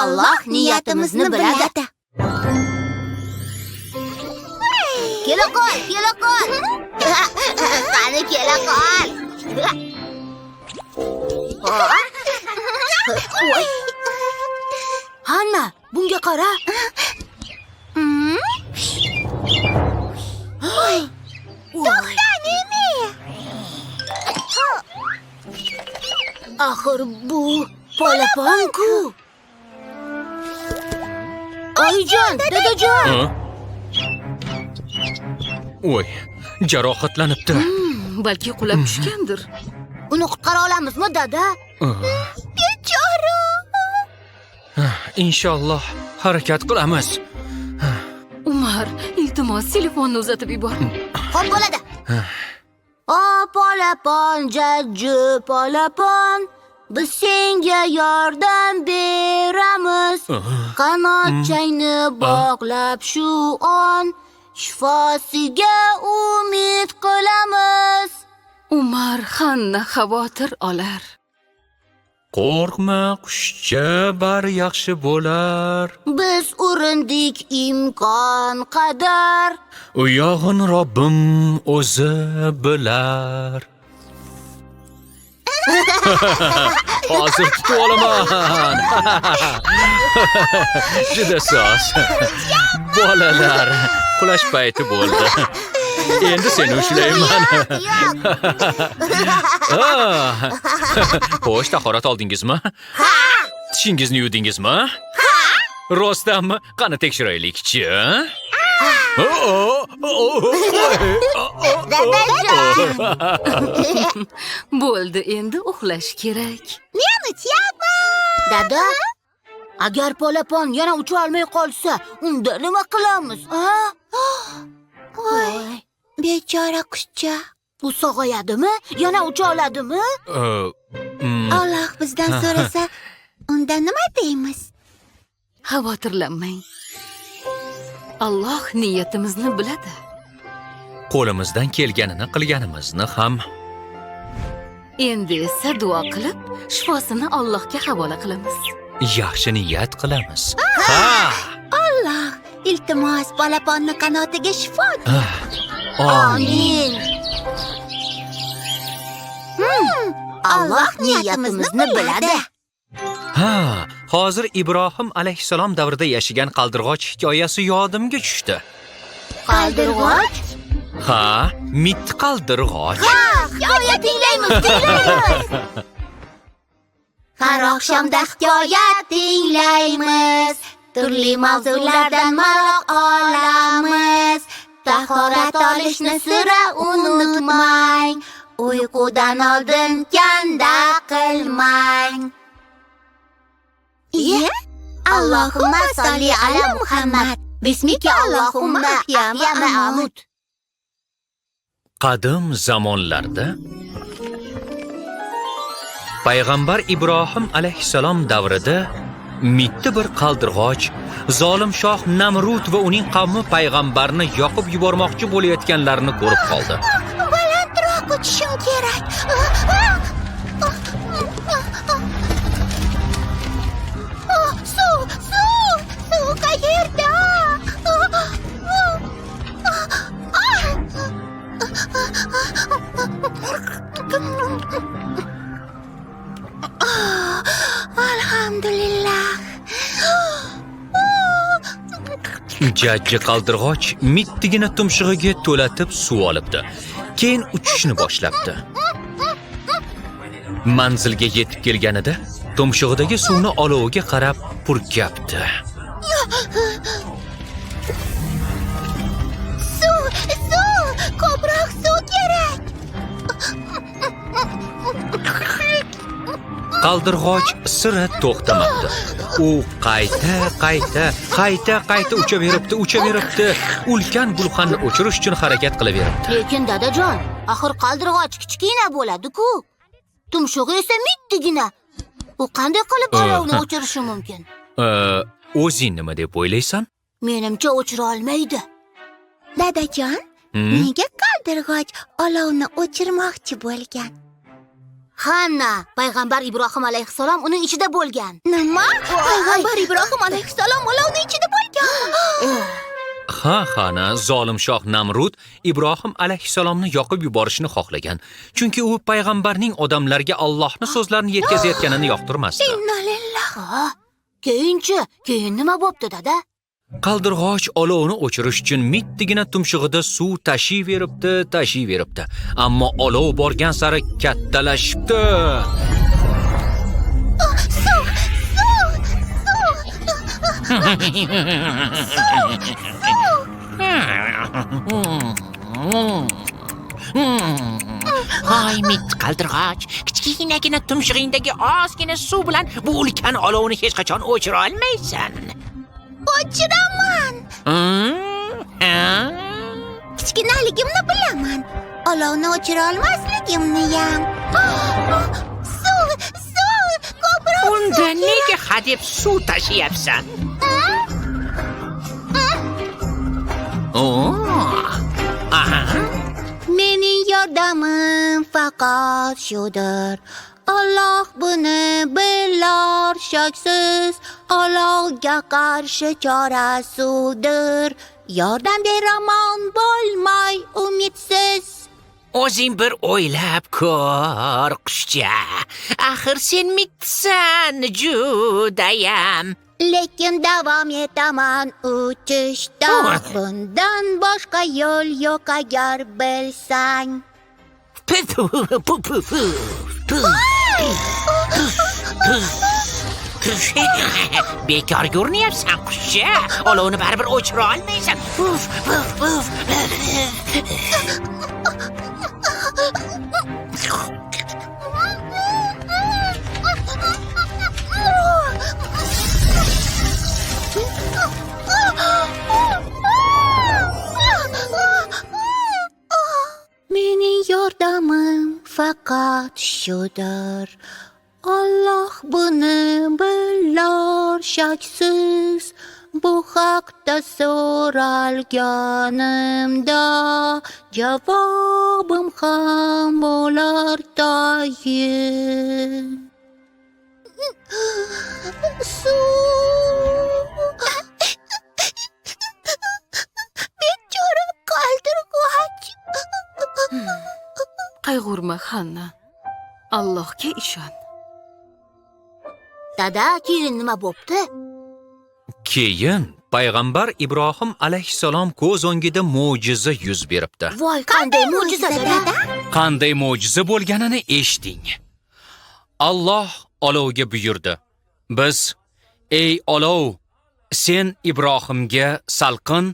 Alloh niyatimizni biladi. Kela qol. Qani kela qol. Voy. Hanna, bunga qara. To'xtanimi? Axir bu polapon-ku. Oyijon, dadajon. Voy, jarohatlanibdi. Balki qulab tushgandir. Uni qutqara olamizmi, dada? Bechora. Inshaalloh harakat qilamiz. Umar, iltimos telefonni uzatib yubor. Xo'p bo'ladi. O polapon, jajji polapon, biz senga yordam beramiz. Qanotchangni bog'lab shu on, shifosiga umid qilamiz. Umar Hanna xavotir olar. Qo'rqma, qushcha, bari yaxshi bo'lar. Biz urindik imkon qadar. U yog'in Robbim o'zi bilar. Hozir tutib olaman. Juda soz. Bolalar, qulash payti bo'ldi. Endi seni ushlayman. Xo'sh, tahorat oldingizmi? Ha! Tishingizni yuvdingizmi? Ha! Rostdanmi? Qani tekshiraylik-chi. Bo'ldi, endi uxlash kerak. Men utyapman. Dada, agar polapon yana ucha olmay qolsa, unda nima qilamiz, ha? Voy, bechora qushcha. U sog'ayadimi? Yana ucha oladimi? Alloh bizdan so'rasa, unda nima deymiz? Xavotirlanmang. Alloh niyatimizni biladi. Qo'limizdan kelganini qilganimizni ham. Endi esa duo qilib, shifosini Allohga havola qilamiz. Yaxshi niyat qilamiz. Ha! Alloh, iltimos polaponni qanotiga shifo. Amin. Alloh niyatimizni biladi. Ha, hozir Ibrohim alayhissalom davrida yashagan qaldirg'och hikoyasi yodimga tushdi. Qaldirg'och? Ha, mitti qaldirg'och. Hikoya tinglaymiz. Har oqshomda hikoya tinglaymiz. Turli mavzulardan ma'lum olamiz. Tahorat olishni sira unutmang. Uyqudan oldin kanda qilmang. Iya? Allohumma solli ala Muhammad. Bismika Allohumma ya ma'mud. Qadim zamonlarda Payg'ambar Ibrohim alayhissalom davrida mitti bir qaldirg'och zolim shoh Namrud va uning qavmi payg'ambarni yoqib yubormoqchi bo'layotganlarini ko'rib qoldi. Balandroq uchishim kerak. Suv qayerda? Alhamdulillah. Jajji qaldirg'och mittigina tumshug'iga to'latib suv olibdi. Keyin uchishni boshlabdi. Manzilga yetib kelganida tumshug'idagi suvni oloviga qarab purkabdi. Suv, ko'proq suv kerak. Qaldirg'och sira to'xtamabdi. U qayta uchaveribdi. Ulkan gulxanni o'chirish uchun harakat qilaveribdi. Lekin dadajon, axir qaldirg'och kichkina bo'ladi-ku. Tumshug'i esa mittigina. U qanday qilib olovni o'chirishi mumkin? O'zing nima deb o'ylaysan? Menimcha o'chira olmaydi. Dadajon, nega qaldirg'och olovni o'chirmoqchi bo'lgan? Hanna, payg'ambar Ibrohim alayhissalom uning ichida bo'lgan. Nima? Payg'ambar Ibrohim alayhissalom olovning ichida bo'lgan. Ha, xana, zolim shoh Namrud Ibrohim alayhissalomni yoqib yuborishni xohlagan. Chunki u payg'ambarning odamlarga Allohning so'zlarini yetkazayotganini yoqtirmasdi. Inna lillahi. Keyin nima bo'pti, dada? Qaldirg'och olovni o'chirish uchun mittigina tumshug'ida suv tashiyveribdi. Ammo olov borgan sari kattalashibdi. Voy mitti qaldirg'och, kichkinagina tumshug'ingdagi ozgina suv bilan bu ulkan olovni hech qachon o'chira olmaysan. O'chiraman. Kichkinaligimni bilaman. Olovni o'chira olmasligimni ham. Suv, ko'proq. Unda nega hadeb suv tashiyapsan? Mening yordamim faqat shudir. Alloh buni bilar shaksiz. Olovga qarshi chora suvdir. Yordam beraman bo'lmay umidsiz. O'zing bir o'ylab ko'r, qushcha. Axir sen mitsan judayam. Lekin davom etaman uchishda. Bundan boshqa yo'l yo'q agar bilsang. Bekorga urinayapsan qushcha. Olovni baribir o'chira olmaysan. Mening yordamim faqat shudir. Alloh buni bilar shaksiz. Bu haqda so'ralganimda javobim ham bo'lar tayin. Bechora qaldirg'och. Qayg'urma, Hanna. Allohga ishon. Dada, keyin nima bo'pti? Keyin payg'ambar Ibrohim alayhissalom ko'z o'ngida mo'jiza yuz beribdi. Voy, qanday mo'jiza, dada? Qanday mo'jiza bo'lganini eshiting. Alloh olovga buyurdi. Biz, ey olov, sen Ibrohimga salqin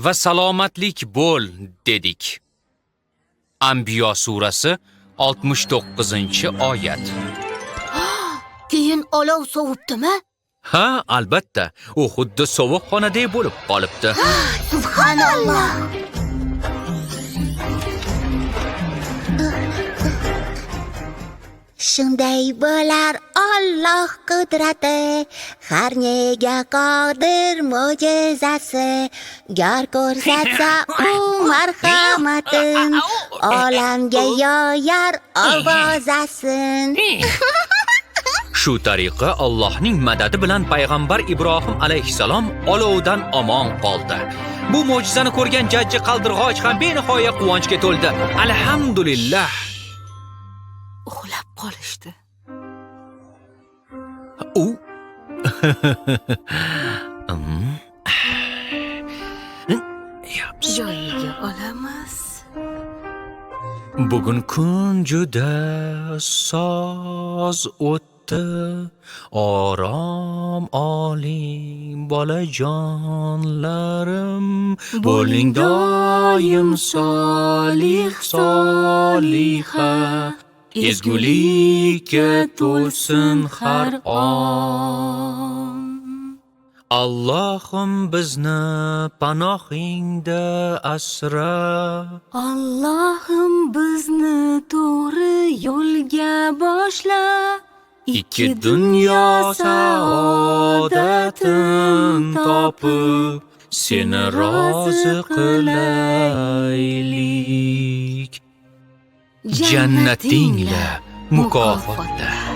va salomatlik bo'l dedik. Anbiyo surasi 69-oyat. Keyin olov sovibdimi? Ha, albatta. U xuddi sovuq xonadek bo'lib qolibdi. Subhanalloh. Shunday bo'lar Alloh qudrati, har nega qodir mo'jizasi. Gar ko'rsatsa u marhamatin, olamga yoyar ovozasin. Shu tariqa Allohning madadi bilan payg'ambar Ibrohim alayhissalom olovdan omon qoldi. Bu mo'jizani ko'rgan jajji qaldirg'och ham benihoya quvonchga to'ldi. Alhamdulillah. Uxlab qolishdi. U Joyiga olamiz. Bugun kun juda soz o'tdi. Orom oling bolajonlarim, bo'ling doim solih soliha. Ezgulikka to'lsin har on. Allohim bizni panohingda asra. Allohim bizni to'g'ri yo'lga boshla. Ikki dunyo saodatin topib, seni rozi qilaylik. Jannatingla mukofotdir.